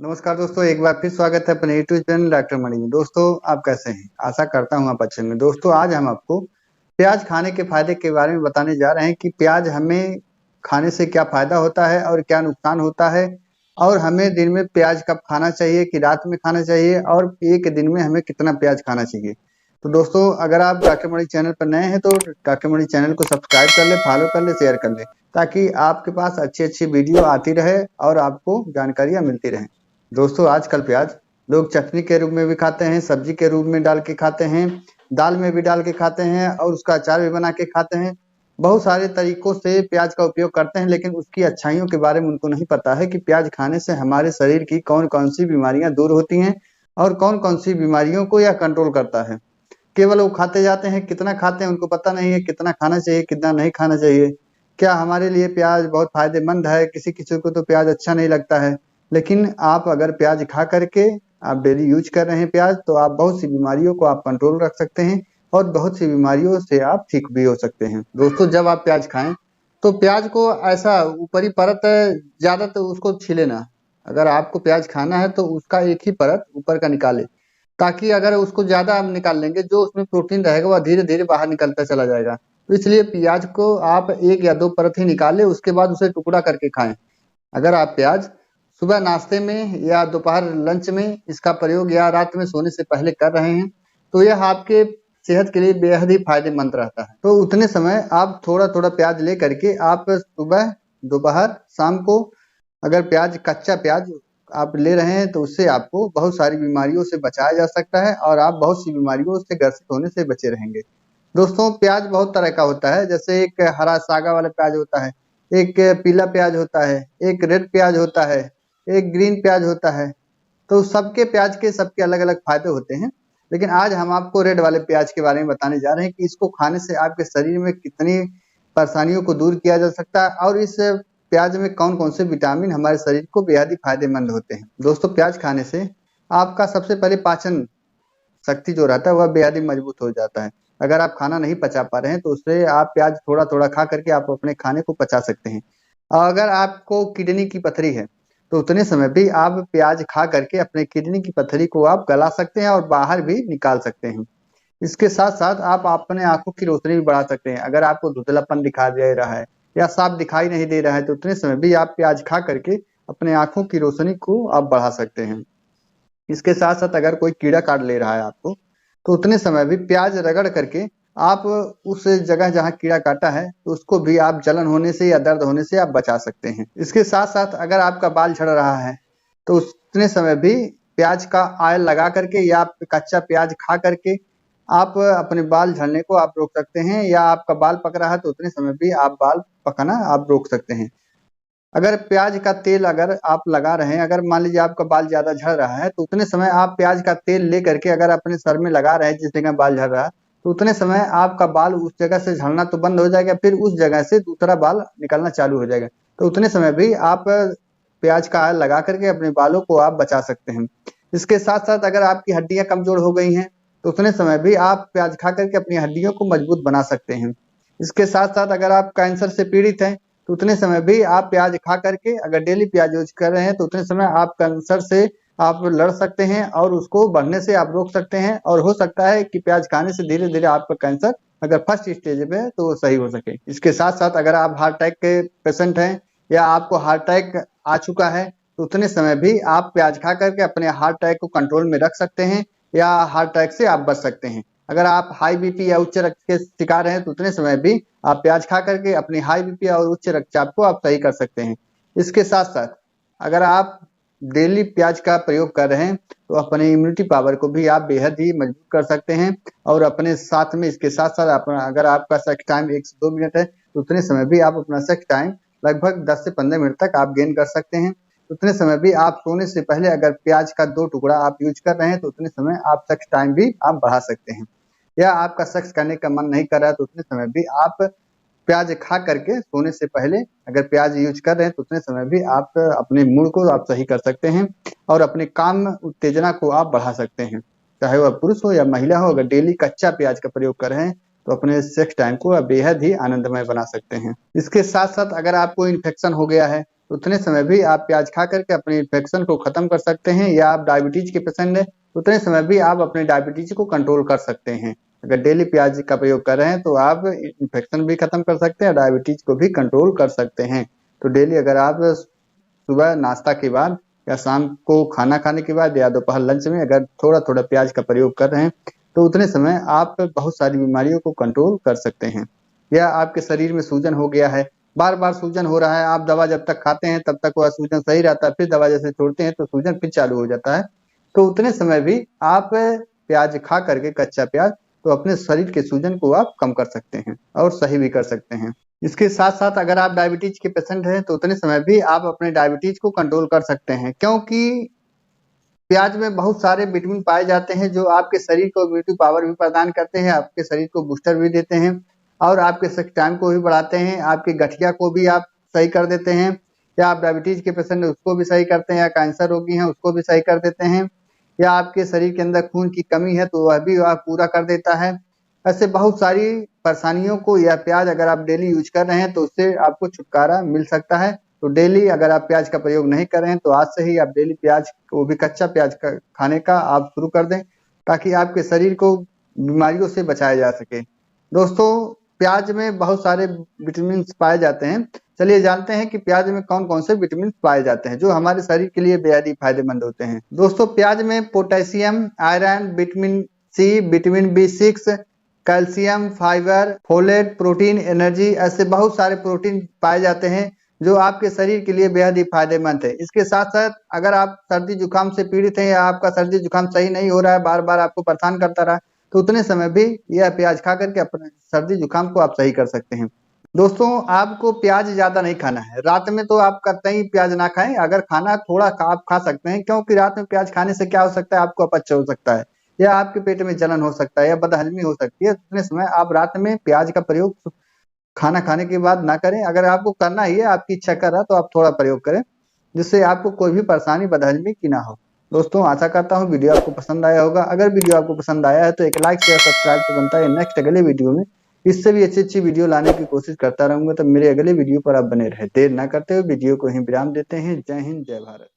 नमस्कार दोस्तों, एक बार फिर स्वागत है अपने यूट्यूब चैनल डॉक्टर मणि में। दोस्तों, आप कैसे हैं? आशा करता हूँ आप अच्छे होंगे। दोस्तों, आज हम आपको प्याज खाने के फायदे के बारे में बताने जा रहे हैं कि प्याज हमें खाने से क्या फायदा होता है और क्या नुकसान होता है, और हमें दिन में प्याज कब खाना चाहिए कि रात में खाना चाहिए, और एक दिन में हमें कितना प्याज खाना चाहिए। तो दोस्तों, अगर आप डॉक्टर मणि चैनल पर नए हैं तो डॉक्टर मणि चैनल को सब्सक्राइब कर ले, फॉलो कर ले, शेयर कर ले, ताकि आपके पास अच्छी अच्छी वीडियो आती रहे और आपको जानकारियाँ मिलती रहें। दोस्तों, आजकल प्याज लोग चटनी के रूप में भी खाते हैं, सब्जी के रूप में डाल के खाते हैं, दाल में भी डाल के खाते हैं और उसका अचार भी बना के खाते हैं। बहुत सारे तरीकों से प्याज का उपयोग करते हैं, लेकिन उसकी अच्छाइयों के बारे में उनको नहीं पता है कि प्याज खाने से हमारे शरीर की कौन कौन सी बीमारियां दूर होती हैं और कौन कौन सी बीमारियों को यह कंट्रोल करता है। केवल वो खाते जाते हैं, कितना खाते हैं उनको पता नहीं है, कितना खाना चाहिए कितना नहीं खाना चाहिए। क्या हमारे लिए प्याज बहुत फायदेमंद है? किसी किसी को तो प्याज अच्छा नहीं लगता है, लेकिन आप अगर प्याज खा करके आप डेली यूज कर रहे हैं प्याज, तो आप बहुत सी बीमारियों को आप कंट्रोल रख सकते हैं और बहुत सी बीमारियों से आप ठीक भी हो सकते हैं। दोस्तों, जब आप प्याज खाएं तो प्याज को ऐसा ऊपरी परत ज्यादा तो उसको छीले ना। अगर आपको प्याज खाना है तो उसका एक ही परत ऊपर का निकाले, ताकि अगर उसको ज्यादा आप निकाल लेंगे, जो उसमें प्रोटीन रहेगा वह धीरे धीरे बाहर निकलता चला जाएगा। तो इसलिए प्याज को आप एक या दो परत ही निकालें, उसके बाद उसे टुकड़ा करके खाएं। अगर आप प्याज सुबह नाश्ते में या दोपहर लंच में इसका प्रयोग या रात में सोने से पहले कर रहे हैं, तो यह आपके सेहत के लिए बेहद ही फायदेमंद रहता है। तो उतने समय आप थोड़ा थोड़ा प्याज ले करके आप सुबह, दोपहर, शाम को अगर प्याज, कच्चा प्याज आप ले रहे हैं, तो उससे आपको बहुत सारी बीमारियों से बचाया जा सकता है और आप बहुत सी बीमारियों से ग्रसित होने से बचे रहेंगे। दोस्तों, प्याज बहुत तरह का होता है, जैसे एक हरा सागा वाला प्याज होता है, एक पीला प्याज होता है, एक रेड प्याज होता है, एक ग्रीन प्याज होता है। तो सबके प्याज के सबके अलग अलग फायदे होते हैं, लेकिन आज हम आपको रेड वाले प्याज के बारे में बताने जा रहे हैं कि इसको खाने से आपके शरीर में कितनी परेशानियों को दूर किया जा सकता है और इस प्याज में कौन कौन से विटामिन हमारे शरीर को बेहद ही फायदेमंद होते हैं। दोस्तों, प्याज खाने से आपका सबसे पहले पाचन शक्ति जो रहता है वह बेहद ही मजबूत हो जाता है। अगर आप खाना नहीं पचा पा रहे हैं तो उससे आप प्याज थोड़ा थोड़ा खा करके आप अपने खाने को पचा सकते हैं। और अगर आपको किडनी की पथरी है, तो उतने समय भी आप प्याज खा करके अपने किडनी की पथरी को आप गला सकते हैं और बाहर भी निकाल सकते हैं। इसके साथ साथ आप अपने आंखों की रोशनी भी बढ़ा सकते हैं। अगर आपको धुंधलापन दिखाई दे रहा है या साफ दिखाई नहीं दे रहा है, तो उतने समय भी आप प्याज खा करके अपने आंखों की रोशनी को आप बढ़ा सकते हैं। इसके साथ साथ अगर कोई कीड़ा काट ले रहा है आपको, तो उतने समय भी प्याज रगड़ करके आप उस जगह जहाँ कीड़ा काटा है तो उसको भी आप जलन होने से या दर्द होने से आप बचा सकते हैं। इसके साथ साथ अगर आपका बाल झड़ रहा है, तो उतने समय भी प्याज का ऑयल लगा करके या आप कच्चा प्याज खा करके आप अपने बाल झड़ने को आप रोक सकते हैं, या आपका बाल पक रहा है तो उतने समय भी आप बाल पकना आप रोक सकते हैं। अगर प्याज का तेल अगर आप लगा रहे हैं, अगर मान लीजिए आपका बाल ज्यादा झड़ रहा है, तो उतने समय आप प्याज का तेल ले करके अगर अपने सर में लगा रहे हैं जिस जगह बाल झड़ रहा है, तो उतने समय आपका बाल उस जगह से झड़ना तो बंद हो जाएगा, फिर उस जगह से दूसरा बाल निकलना चालू हो जाएगा। तो उतने समय भी आप प्याज का ऑयल लगा करके अपने बालों को आप बचा सकते हैं। इसके साथ साथ अगर आपकी हड्डियां कमजोर हो गई हैं, तो उतने समय भी आप प्याज खा करके अपनी हड्डियों को मजबूत बना सकते हैं। इसके साथ साथ अगर आप कैंसर से पीड़ित हैं, तो उतने समय भी आप प्याज खा करके अगर डेली प्याज यूज कर रहे हैं, तो उतने समय आप कैंसर से आप लड़ सकते हैं और उसको बढ़ने से आप रोक सकते हैं। और हो सकता है कि प्याज खाने से धीरे धीरे आपका कैंसर अगर फर्स्ट स्टेज पे है तो वो सही हो सके। इसके साथ साथ अगर आप हार्ट अटैक के पेशेंट हैं या आपको हार्ट अटैक आ चुका है, तो उतने समय भी आप प्याज खा करके अपने हार्ट अटैक को कंट्रोल में रख सकते हैं या हार्ट अटैक से आप बच सकते हैं। अगर आप हाई बीपी या उच्च रक्त के शिकार हैं, तो उतने समय भी आप प्याज खा करके अपनी हाई बीपी और उच्च रक्तचाप को आप सही कर सकते हैं। इसके साथ साथ अगर आप डेली प्याज का प्रयोग कर रहे हैं, तो अपने इम्यूनिटी पावर को भी आप बेहद ही मजबूत कर सकते हैं। और अपने साथ में इसके साथ साथ अपना अगर आपका सेक्स टाइम 1 से 2 मिनट है, तो उतने समय भी आप अपना सेक्स टाइम लगभग 10 से 15 मिनट तक आप गेन कर सकते हैं। उतने समय भी आप सोने से पहले अगर प्याज का 2 टुकड़ा आप यूज कर रहे हैं, तो उतने समय आप सेक्स टाइम भी आप बढ़ा सकते हैं। या आपका सेक्स करने का मन नहीं कर रहा है, तो उतने समय भी आप प्याज खा करके सोने से पहले अगर प्याज यूज कर रहे हैं, तो उतने समय भी आप अपने मूड को आप सही कर सकते हैं और अपने काम उत्तेजना को आप बढ़ा सकते हैं। चाहे वह पुरुष हो या महिला हो, अगर डेली कच्चा प्याज का प्रयोग कर रहे हैं, तो अपने सेक्स टाइम को आप बेहद ही आनंदमय बना सकते हैं। इसके साथ साथ अगर आपको इन्फेक्शन हो गया है, उतने समय भी आप प्याज खा करके अपने इन्फेक्शन को खत्म कर सकते हैं। या आप डायबिटीज के पेशेंट हैं, उतने समय भी आप अपने डायबिटीज को कंट्रोल कर सकते हैं। अगर डेली प्याज का प्रयोग कर रहे हैं तो आप इन्फेक्शन भी खत्म कर सकते हैं, डायबिटीज को भी कंट्रोल कर सकते हैं। तो डेली अगर आप सुबह नाश्ता के बाद या शाम को खाना खाने के बाद या दोपहर लंच में अगर थोड़ा थोड़ा प्याज का प्रयोग कर रहे हैं तो उतने समय आप बहुत सारी बीमारियों को कंट्रोल कर सकते हैं। या आपके शरीर में सूजन हो गया है, बार बार सूजन हो रहा है, आप दवा जब तक खाते हैं तब तक वह सूजन सही रहता है, फिर दवा जैसे छोड़ते हैं तो सूजन फिर चालू हो जाता है, तो उतने समय भी आप प्याज खा करके, कच्चा प्याज, तो अपने शरीर के सूजन को आप कम कर सकते हैं और सही भी कर सकते हैं। इसके साथ साथ अगर आप डायबिटीज के पेशेंट हैं तो उतने समय भी आप अपने डायबिटीज को कंट्रोल कर सकते हैं, क्योंकि प्याज में बहुत सारे विटामिन पाए जाते हैं जो आपके शरीर को इम्यूनिटी पावर भी प्रदान करते हैं, आपके शरीर को बूस्टर भी देते हैं और आपके स्टैमिना को भी बढ़ाते हैं, आपके गठिया को भी आप सही कर देते हैं। या आप डायबिटीज के पेशेंट हैं उसको भी सही करते हैं, या कैंसर रोगी हैं उसको भी सही कर देते हैं, या आपके शरीर के अंदर खून की कमी है तो वह भी आप पूरा कर देता है। ऐसे बहुत सारी परेशानियों को यह प्याज अगर आप डेली यूज कर रहे हैं तो उससे आपको छुटकारा मिल सकता है। तो डेली अगर आप प्याज का प्रयोग नहीं कर रहे हैं तो आज से ही आप डेली प्याज, वो भी कच्चा प्याज का खाने का आप शुरू कर दें, ताकि आपके शरीर को बीमारियों से बचाया जा सके। दोस्तों, प्याज में बहुत सारे विटामिन पाए जाते हैं। चलिए जानते हैं कि प्याज में कौन कौन से विटामिन पाए जाते हैं जो हमारे शरीर के लिए बेहद ही फायदेमंद होते हैं। दोस्तों, प्याज में potassium, iron, vitamin C, vitamin B6, calcium, fibre, folate, protein, energy, ऐसे बहुत सारे प्रोटीन पाए जाते हैं जो आपके शरीर के लिए बेहद ही फायदेमंद है। इसके साथ साथ अगर आप सर्दी जुकाम से पीड़ित हैं या आपका सर्दी जुकाम सही नहीं हो रहा है, बार बार आपको परेशान करता रहा, तो उतने समय भी यह प्याज खा करके अपने सर्दी जुकाम को आप सही कर सकते हैं। दोस्तों, आपको प्याज ज्यादा नहीं खाना है। रात में तो आप कतई प्याज ना खाएं, अगर खाना थोड़ा आप खा सकते हैं, क्योंकि रात में प्याज खाने से क्या हो सकता है, आपको अपच हो सकता है या आपके पेट में जलन हो सकता है या बदहजमी हो सकती है। उतने समय आप रात में प्याज का प्रयोग खाना खाने के बाद ना करें। अगर आपको करना ही है, आपकी इच्छा कर रहा है, तो आप थोड़ा प्रयोग करें जिससे आपको कोई भी परेशानी बदहजमी की ना हो। दोस्तों, आशा करता हूँ वीडियो आपको पसंद आया होगा। अगर वीडियो आपको पसंद आया है तो एक लाइक, शेयर, सब्सक्राइब तो बनता है। नेक्स्ट अगले वीडियो में इससे भी अच्छी अच्छी वीडियो लाने की कोशिश करता रहूंगा, तो मेरे अगले वीडियो पर आप बने रहे। देर ना करते हुए वीडियो को ही विराम देते हैं। जय हिंद, जय भारत।